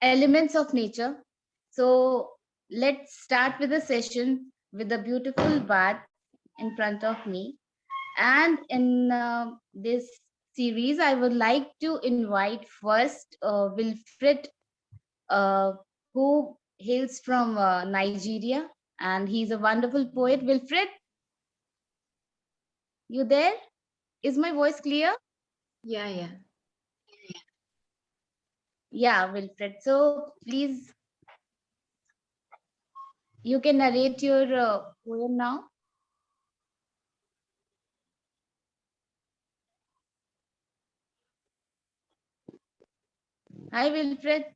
elements of nature. So let's start with a session with a beautiful bath in front of me. And in this series, I would like to invite first Wilfred, uh, who hails from Nigeria, and he's a wonderful poet. Wilfred, you there? Is my voice clear? Yeah. Yeah, Wilfred. So please, you can narrate your poem now. Hi, Wilfred.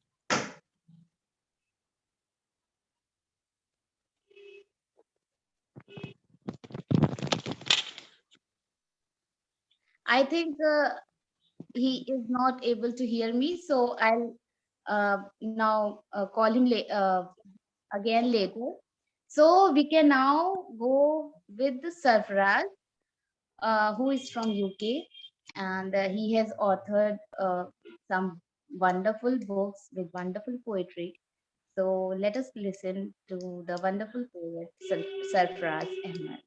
I think he is not able to hear me, so I'll now call him again later. So we can now go with the Sarfaraz, who is from UK, and he has authored some wonderful books with wonderful poetry. So let us listen to the wonderful poet Sarfaraz Ahmed.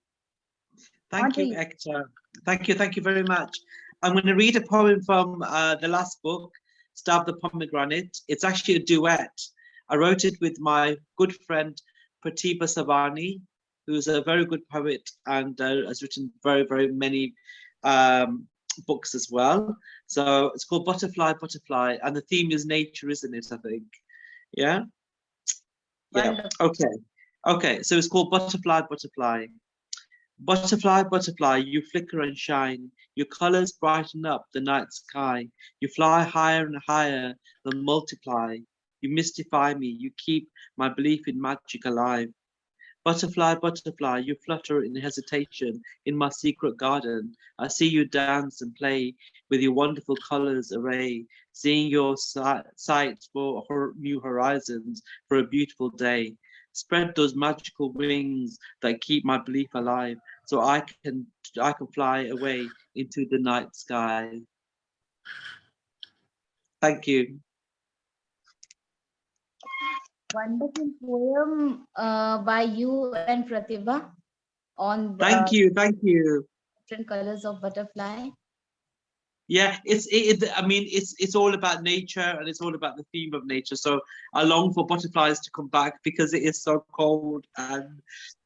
Thank you, Ekta. Thank you very much. I'm going to read a poem from the last book, Stab the Pomegranate. It's actually a duet. I wrote it with my good friend Pratibha Savani, who's a very good poet and has written very many books as well. So it's called Butterfly, Butterfly, and the theme is nature, isn't it? I think. Yeah. Yeah. Okay. So it's called Butterfly, Butterfly. Butterfly, butterfly, you flicker and shine. Your colors brighten up the night sky. You fly higher and higher, then multiply. You mystify me. You keep my belief in magic alive. Butterfly, butterfly, you flutter in hesitation in my secret garden. I see you dance and play with your wonderful colors array, seeing your sight for new horizons for a beautiful day. Spread those magical wings that keep my belief alive, so I can fly away into the night sky. Thank you. Wonderful poem by you and Pratibha on the Thank you. different colors of butterfly. Yeah, I mean, it's all about nature and it's all about the theme of nature. So I long for butterflies to come back because it is so cold, and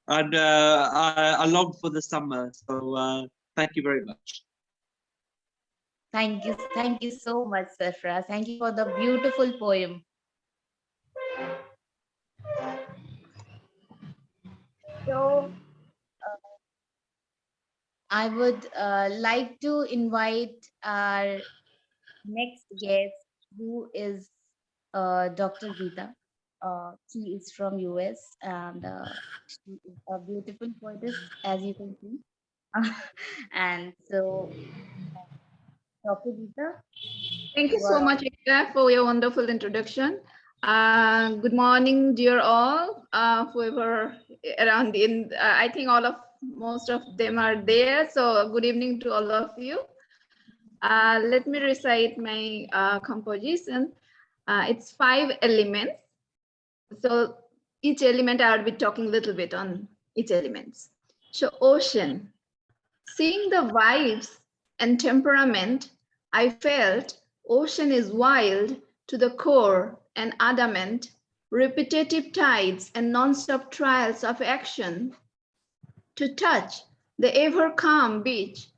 I long for the summer. So thank you very much. Thank you so much, Sarfaraz. Thank you for the beautiful poem. So I would like to invite our next guest, who is Dr. Gita. She is from US, and she is a beautiful poetess, as you can see. And so, Dr. Gita. Thank you so much, Ekta, for your wonderful introduction. Good morning, dear all, whoever around I think most of them are there. So good evening to all of you. Let me recite my composition. It's 5 elements. So each element I will be talking a little bit on each elements. So ocean, seeing the vibes and temperament, I felt ocean is wild to the core and adamant, repetitive tides and non-stop trials of action. To touch the ever-calm beach,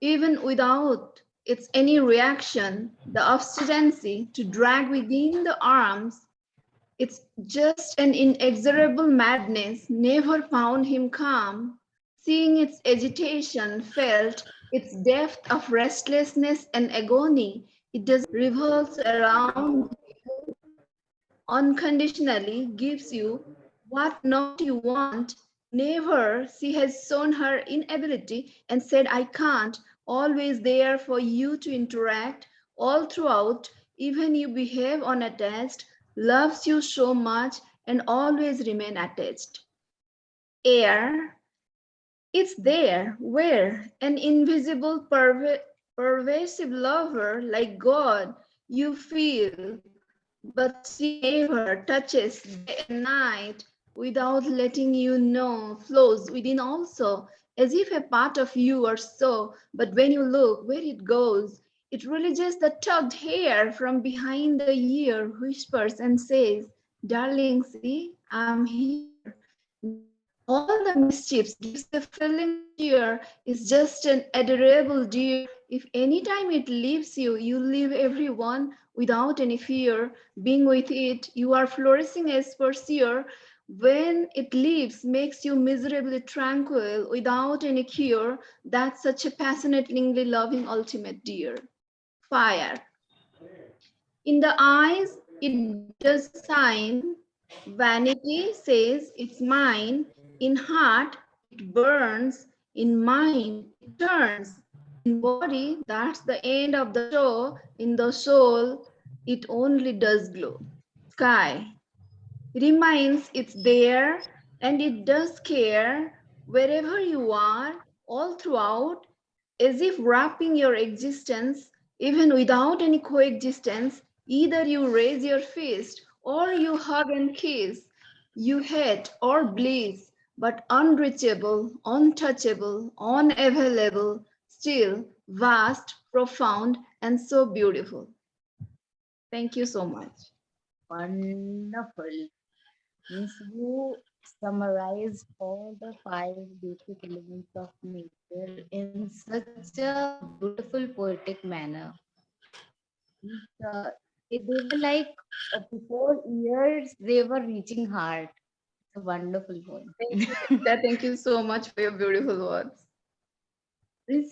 even without its any reaction, the obstinacy to drag within the arms, it's just an inexorable madness, never found him calm. Seeing its agitation, felt its depth of restlessness and agony, it does revolves around you, unconditionally gives you what not you want. Never she has shown her inability and said, I can't, always there for you to interact all throughout, even you behave unattached, loves you so much and always remain attached. Air, it's there, where an invisible pervasive lover like God you feel, but she never touches day and night without letting you know, flows within also, as if a part of you or so, but when you look where it goes, it releases the tugged hair from behind the ear, whispers and says, darling, see, I'm here. Then all the mischiefs gives the feeling of cheer is just an adorable dear. If any time it leaves you, you leave everyone without any fear. Being with it, you are flourishing as pursuer. When it leaves, makes you miserably tranquil without any cure. That's such a passionately loving ultimate dear. Fire. In the eyes, it does shine. Vanity says it's mine. In heart, it burns. In mind, it turns. In body, that's the end of the show. In the soul, it only does glow. Sky reminds it's there and it does care wherever you are, all throughout, as if wrapping your existence, even without any coexistence. Either you raise your fist or you hug and kiss, you hate or bliss, but unreachable, untouchable, unavailable, still vast, profound, and so beautiful. Thank you so much. Wonderful. Means you summarized all the five basic elements of nature in such a beautiful poetic manner. Means, they were like before ears, they were reaching heart. It's a wonderful poem. Thank you, Ekta. Thank you so much for your beautiful words. Means,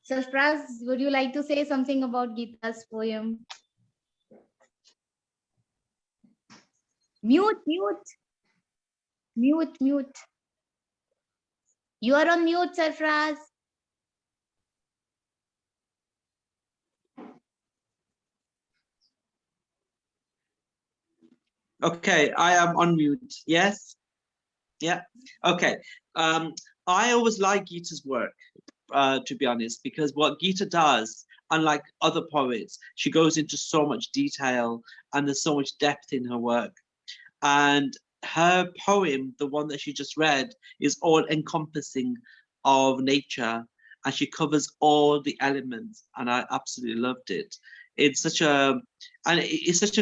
Sarfraz, would you like to say something about Gita's poem? Mute, mute, mute, mute. You are on mute, Sarfraz. Okay, I am on mute. Yes? Yeah. Okay. I always like Gita's work, to be honest, because what Gita does, unlike other poets, she goes into so much detail and there's so much depth in her work. And her poem, the one that she just read, is all encompassing of nature, and she covers all the elements, and I absolutely loved it. It's such a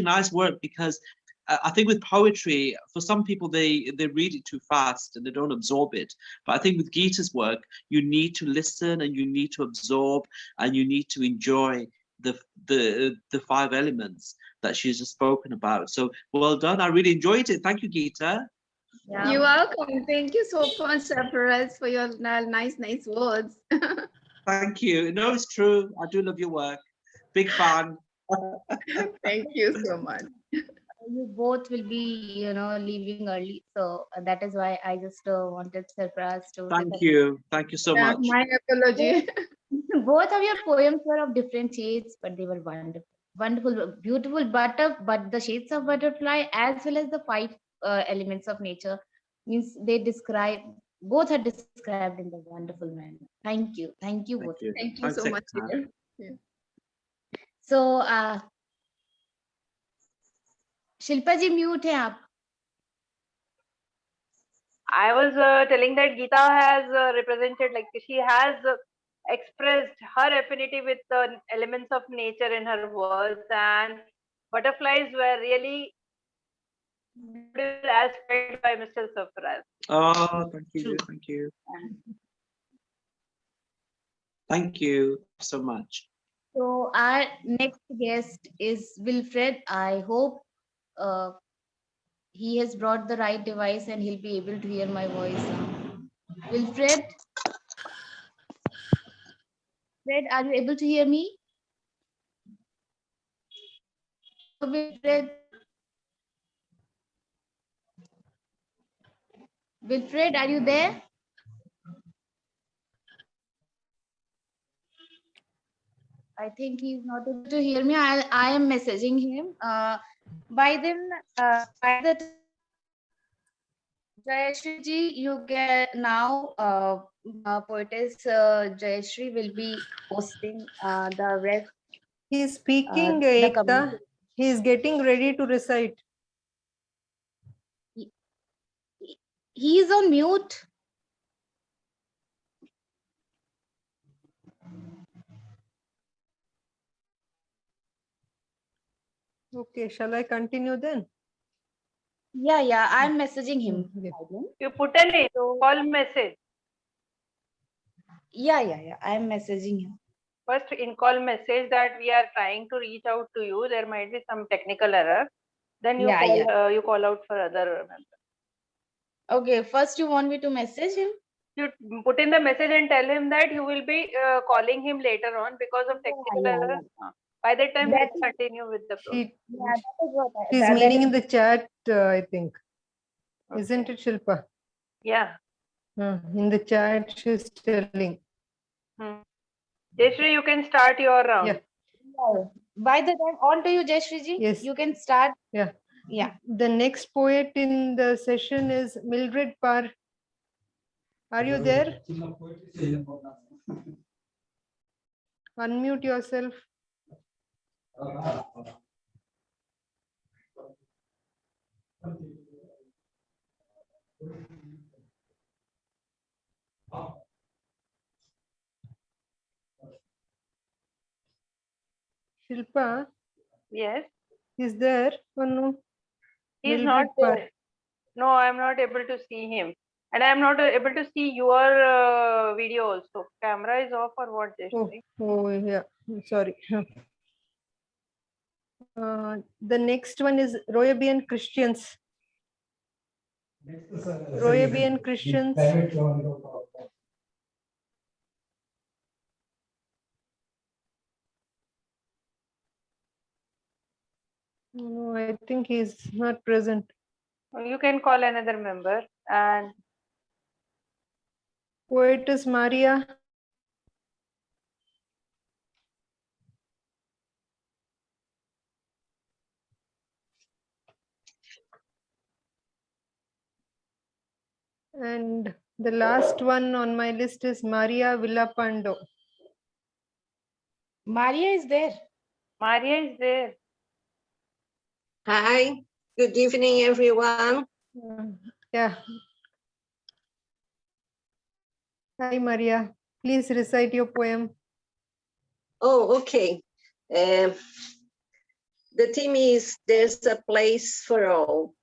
nice work because I think with poetry, for some people they read it too fast and they don't absorb it. But I think with Gita's work, you need to listen and you need to absorb and you need to enjoy the five elements that she's just spoken about. So well done. I really enjoyed it. Thank you, Gita. Yeah. You're welcome. Thank you so much, Sarfraz, for your nice words. Thank you. No, it's true. I do love your work. Big fan. Thank you so much. You both will be, leaving early. So that is why I just wanted Sarfraz to. Thank you. Thank you so Yeah, much. my apology. Both of your poems were of different shades, but they were wonderful, wonderful, beautiful. But the shades of butterfly, as well as the five elements of nature, means they describe, both are described in the wonderful manner. Thank you both. Thank you. Thank you Thanks, so much, Ekta. dear. Yeah. So Shilpa ji mute है आप. I was telling that Gita has represented, like she has expressed her affinity with the elements of nature in her words, and butterflies were really beautiful as felt by Mr. Sarfraz. Oh, thank you. True. Thank you. Thank you so much. So our next guest is Wilfred. I hope he has brought the right device and he'll be able to hear my voice now. Wilfred, Fred, are you able to hear me? Hello, Wilfred. Wilfred, are you there? I think he's not able to hear me. I am messaging him. By the Jayashree ji, you get now. Poetess Jayashree will be hosting the rest. He is speaking, The Ekta. He is getting ready to recite. He is on mute. Okay, shall I continue then? Yeah, I'm messaging him. Yeah. You put a call message. Yeah, I'm messaging him. First in call message that we are trying to reach out to you. There might be some technical error. Then you you call out for other members. Okay, first you want me to message him? You put in the message and tell him that you will be calling him later on because of technical error. By that time, we'll continue with the program. That is what She's meaning in the chat, I think. Okay. Isn't it, Shilpa? Yeah. In the chat, she's telling. Jayashree, you can start your round. Yeah. By the time, on to you, Jayashree ji. Yes. You can start. Yeah. Yeah. The next poet in the session is Mildred Parr. Are you there? Unmute yourself. Shilpa? Yes. Is there or no? He's not there. No, I'm not able to see him. And I'm not able to see your video also. Camera is off or what, Jayashree? Oh, yeah. Sorry. The next one is Royabian Christians. Royabian Christians. No, I think he's not present. You can call another member. And poetess Maria. And the last one on my list is Maria Villapando. Maria is there. Maria is there. Hi, good evening, everyone. Yeah. Hi, Maria. Please recite your poem. Oh, okay. The theme is There's a Place for All.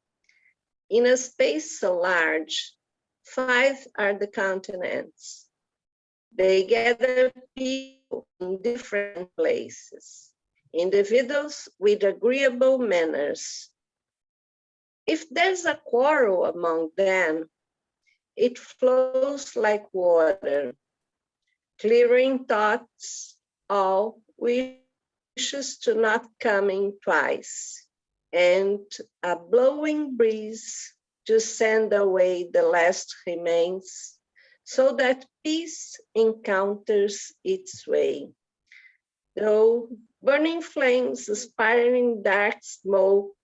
In a space so large, 5 are the continents. They gather people in different places, individuals with agreeable manners. If there's a quarrel among them, it flows like water, clearing thoughts, all wishes to not coming twice, and a blowing breeze to send away the last remains, so that peace encounters its way. Though burning flames aspiring dark smoke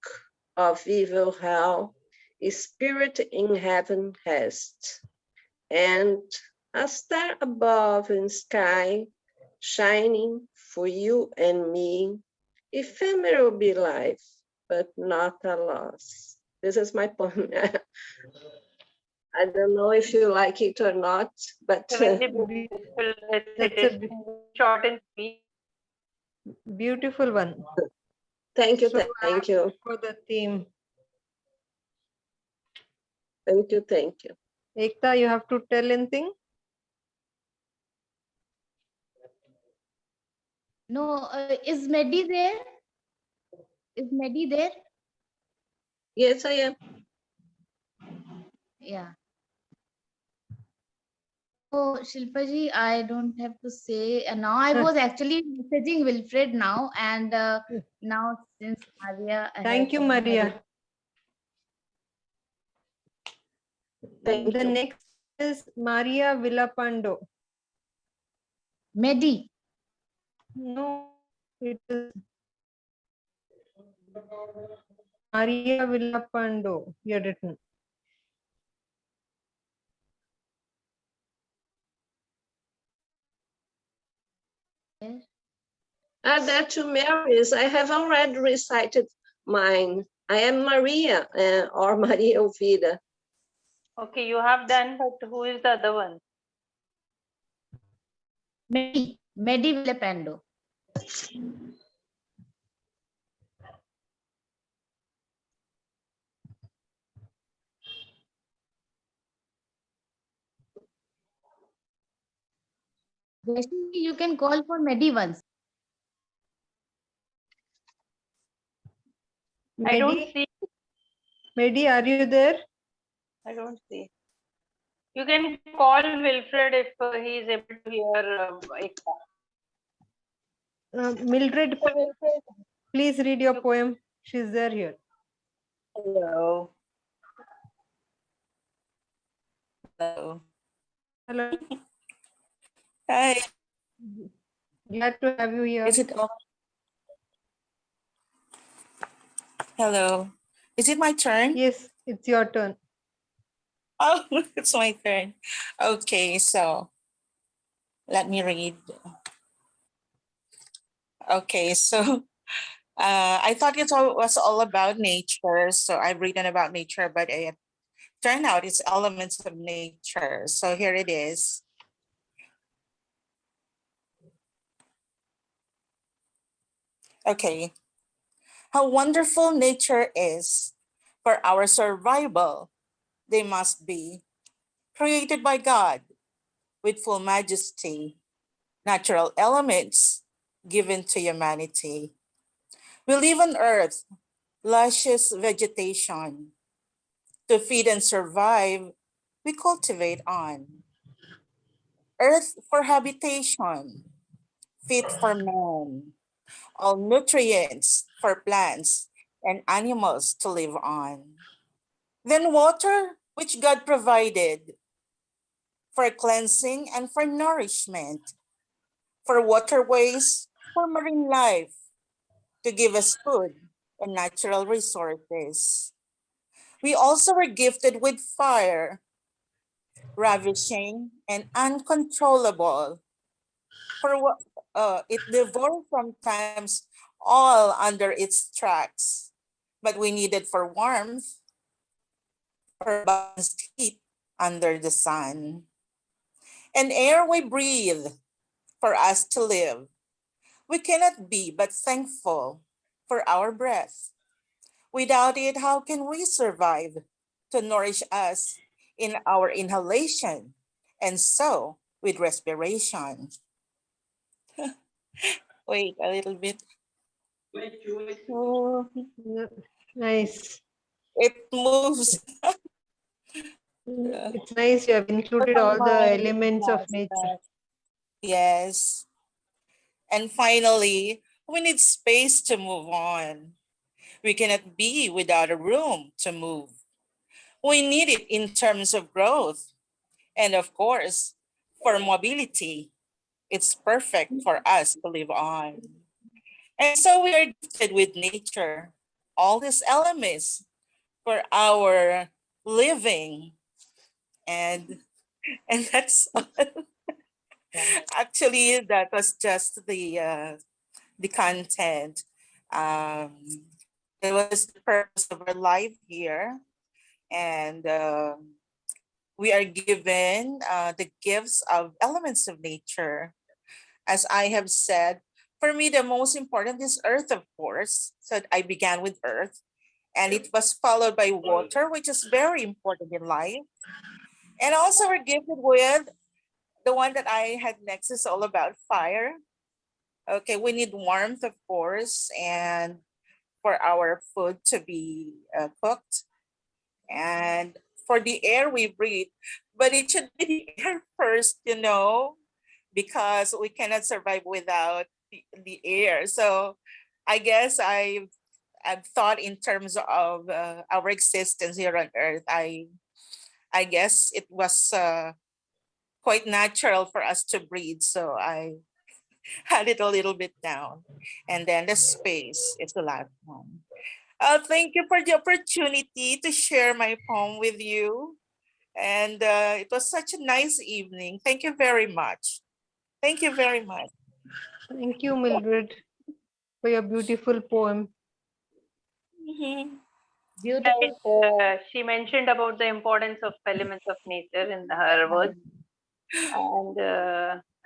of evil hell, a spirit in heaven rests, and a star above in sky, shining for you and me, ephemeral be life, but not a loss. This is my poem. I don't know if you like it or not, but Short and sweet. Beautiful one. Thank you, So thank you. For the theme. Thank you, thank you. Ekta, you have to tell anything? No, is Medi there? Is Medi there? Yes, I am. Yeah. Oh, Shilpa ji, I don't have to say. Now I was actually messaging Wilfred now, and now since Maria. Thank you, Maria. Thank the you. next is Maria Villapando. Medi. No, it is Maria Villapando. You had written. There are two Marys. I have already recited mine. I am Maria or Maria Elvira. Okay, you have done, but who is the other one? Medi Villependo. Jayashree, you can call for Medi once. I don't Medi, see. Medi, are you there? I don't see. You can call Wilfred if he is able to hear Ekta. Mildred, please read your poem. She's there here. Hello. Hello. Hello. Hi. Glad to have you here. Is it on? Hello. Is it my turn? Yes, it's your turn. Oh, it's my turn. Okay, so let me read. Okay, so I thought it was all about nature. So I've written about nature, but it turned out it's elements of nature. So here it is. Okay. How wonderful nature is for our survival. They must be created by God with full majesty, natural elements given to humanity. We live on earth, luscious vegetation. To feed and survive, we cultivate on. Earth for habitation, fit for man. All nutrients for plants and animals to live on. Then water, which God provided for cleansing and for nourishment, for waterways, for marine life, to give us food and natural resources. We also were gifted with fire, ravishing and uncontrollable, for what it devoured sometimes all under its tracks. But we needed for warmth, for balanced heat under the sun. And air we breathe for us to live. We cannot be but thankful for our breath. Without it, how can we survive to nourish us in our inhalation and so with respiration? Wait a little bit. Oh, nice. It moves. It's nice you have included My all the mind elements of does nature. that. Yes. And finally, we need space to move on. We cannot be without a room to move. We need it in terms of growth. And of course, for mobility, it's perfect for us to live on. And so we are gifted with nature, all these elements for our living. And that's actually that was just the content. It was the purpose of our life here, and we are given the gifts of elements of nature. As I have said, for me, the most important is earth, of course. So I began with earth, and it was followed by water, which is very important in life. And also, we're gifted with the one that I had next is all about fire. Okay, we need warmth, of course, and for our food to be cooked, and for the air we breathe. But it should be the air first, because we cannot survive without the air. So I guess I've thought in terms of our existence here on Earth. I guess it was quite natural for us to breathe. So I had it a little bit down. And then the space is the last one. Thank you for the opportunity to share my poem with you. And it was such a nice evening. Thank you very much. Thank you very much. Thank you, Mildred. for your beautiful poem. Beautiful. Right. She mentioned about the importance of elements of nature in her words, and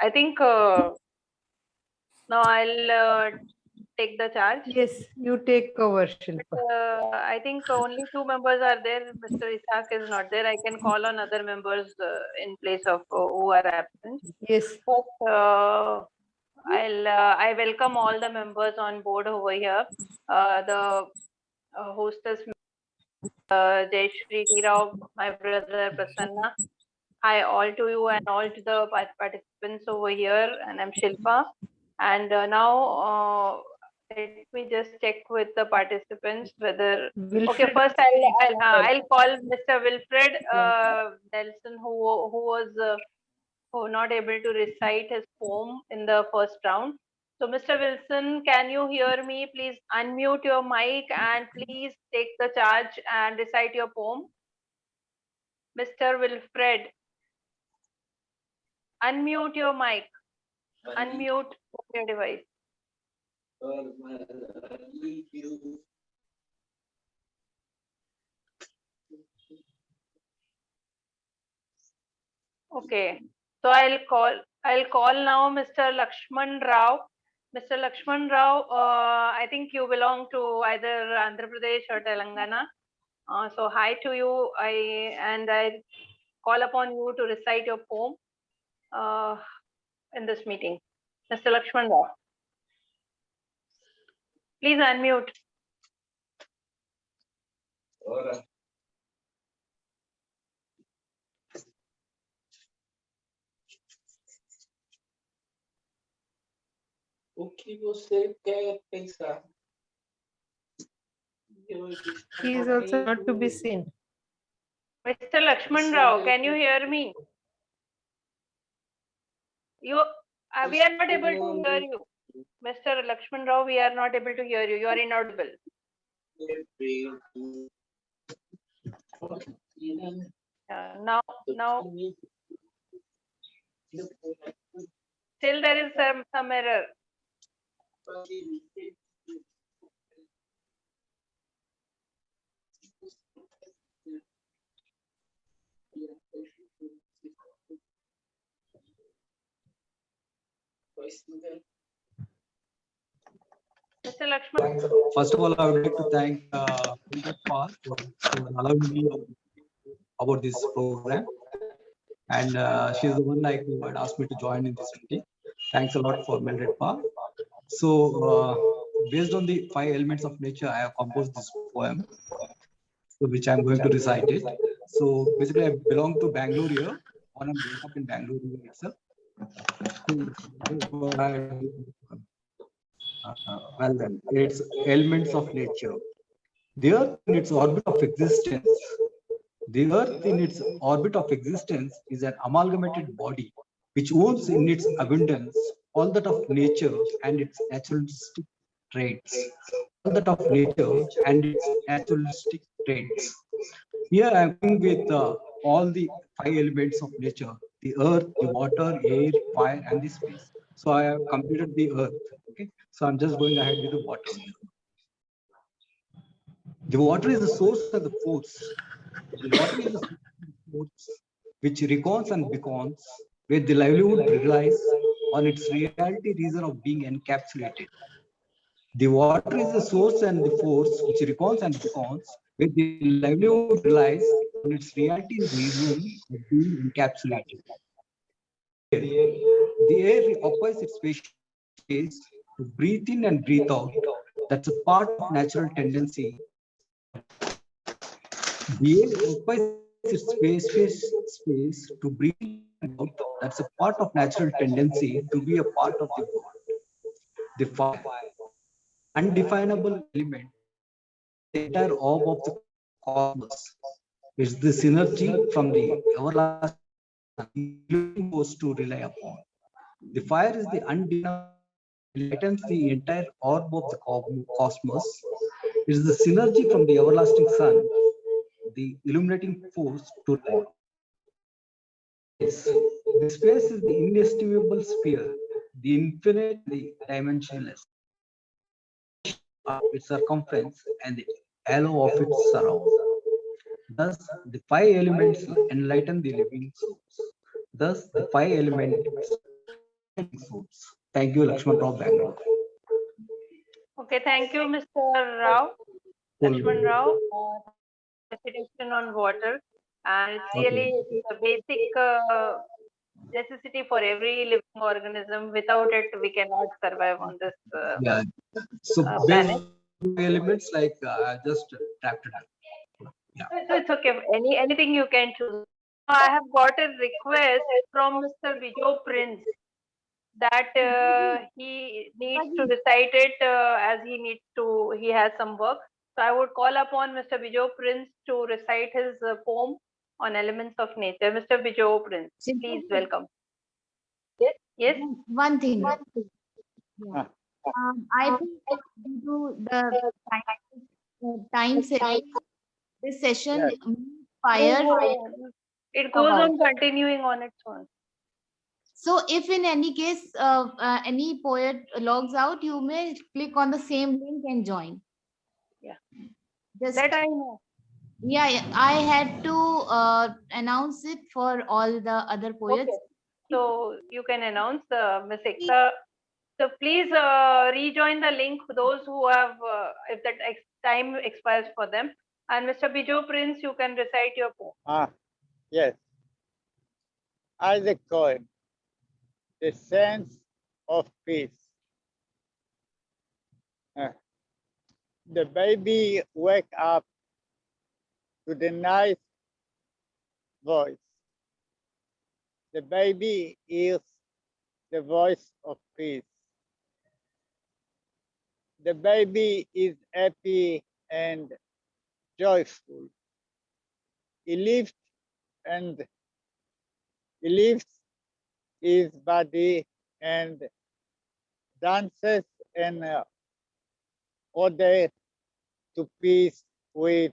I think now I'll take the charge. Yes, you take over, Shilpa. I think only two members are there. Mr. Ishaq is not there. I can call on other members in place of who are absent. Yes. But I welcome all the members on board over here. The hostess, Jayashree Trao, my brother Prasanna. Hi all to you and all to the participants over here. And I'm Shilpa. And now let me just check with the participants whether. Okay, first I'll call Mr. Wilfred Nelson, who was not able to recite his poem in the first round. So, Mr. Wilson, can you hear me? Please unmute your mic and please take the charge and recite your poem. Mr. Wilfred, unmute your mic. Unmute your device. Okay, so I'll call now Mr. Lakshman Rao. Mr. Lakshman Rao, I think you belong to either Andhra Pradesh or Telangana. So hi to you. I call upon you to recite your poem in this meeting. Mr. Lakshman Rao, please unmute. He is also not to be seen. Mr. Lakshman Rao, can you hear me? We are not able to hear you. Mr. Lakshman Rao, we are not able to hear you. You are inaudible. Now, still there is some error. Mr. Lakshman. First of all, I would like to thank for allowing me about this program. And she's the one who had asked me to join in this meeting. Thanks a lot for Mildred Pa. So, based on the 5 elements of nature, I have composed this poem, so which I'm going to recite it. So, basically, I belong to Bangalore here. I'm growing up in Bangalore itself. Well then, it's elements of nature. The earth in its orbit of existence. The earth in its orbit of existence is an amalgamated body which owns in its abundance all that of nature and its naturalistic traits. All that of nature and its naturalistic traits. Here I am going with all the 5 elements of nature: the earth, the water, air, fire, and the space. So I have completed the earth. Okay, so I'm just going ahead with the water. The water is the source and the force. The water is the force which reckons and beckons, where the livelihood relies on its reality reason of being encapsulated. The water is the source and the force which reckons and beckons, where the livelihood relies on its reality reason of being encapsulated. The air occupies its space to breathe in and breathe out. That's a part of natural tendency. The air occupies its space to breathe in and out. That's a part of natural tendency to be a part of the world. The fire, undefinable element, the entire orb of the cosmos. It's the synergy from the everlasting force to rely upon. The fire is the undefinable, lightens the entire orb of the cosmos. It is the synergy from the everlasting sun, the illuminating force to rely. The space is the inestimable sphere, the infinite, the dimensionless. of its circumference and the halo of its surround. Thus, the five elements enlighten the living souls. Thus, the five elements enlighten souls. Thank you, Lakshman Rao, Bangalore. Okay, thank you, Mr. Rao, Lakshman Rao, recitation on water. And it's really a basic necessity for every living organism. Without it, we cannot survive on this So, planet. elements like just tapped it. So it's okay. Anything you can choose. I have got a request from Mr. Bijo Prince that he needs to recite it as he has some work. So I would call upon Mr. Bijo Prince to recite his poem on elements of nature. Mr. Bijo Prince, please welcome. Yes. Yes. One thing. Yeah. I think due to the time setting, this session fire. It goes on continuing on its own. So if in any case any poet logs out, you may click on the same link and join. Yeah. Just that I know. Yeah, I had to announce it for all the other poets. Okay. So you can announce Ms Ekta. So please rejoin the link for those who have, if that time expires for them. And Mr. Bijo Prince, you can recite your poem. Yes. Isaac Cohen, The Sense of Peace. The baby wake up to the nice voice. The baby hears the voice of peace. The baby is happy and joyful. He lifts his body and dances and ode to peace with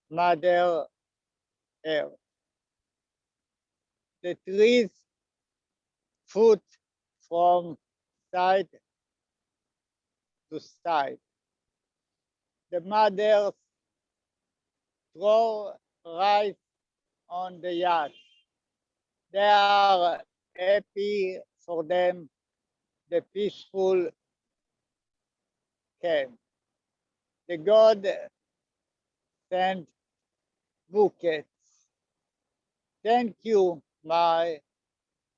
Mother Earth. The trees foot from side to side. The mothers throw rice on the yard. They are happy for them, the peaceful camp. The God sent bouquets. Thank you, my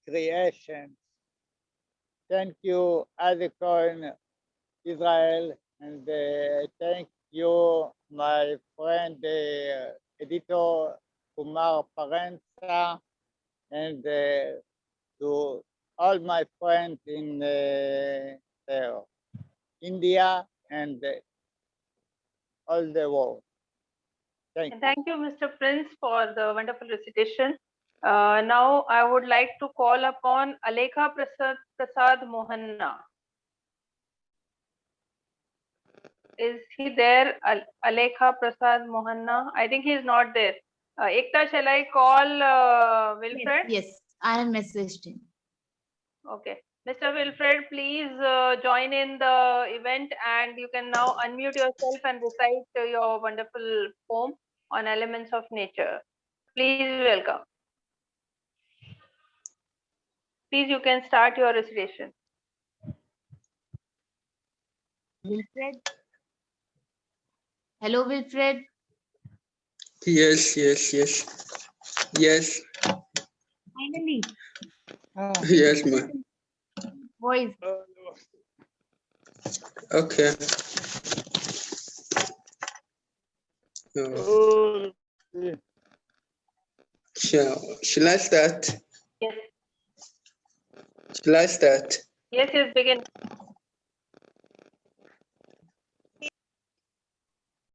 creation. Thank you, Adekon Israel, and thank you, my friend, editor Kumar Parenza, and to all my friends in India and all the world. Thank you. Thank you, Mr. Prince, for the wonderful recitation. Now I would like to call upon Alekha Prasad Mohanna. Is he there? Alekha Prasad Mohanna? I think he is not there. Ekta, shall I call Wilfred? Yes, I have messaged him. Okay. Mr. Wilfred, please join in the event, and you can now unmute yourself and recite your wonderful poem on elements of nature. Please welcome. Please, you can start your recitation. Wilfred. Hello, Wilfred. Yes. Finally. Yes, ma'am. Voice. Okay. Shall I start? Yes. Shall I start? Yes, begin.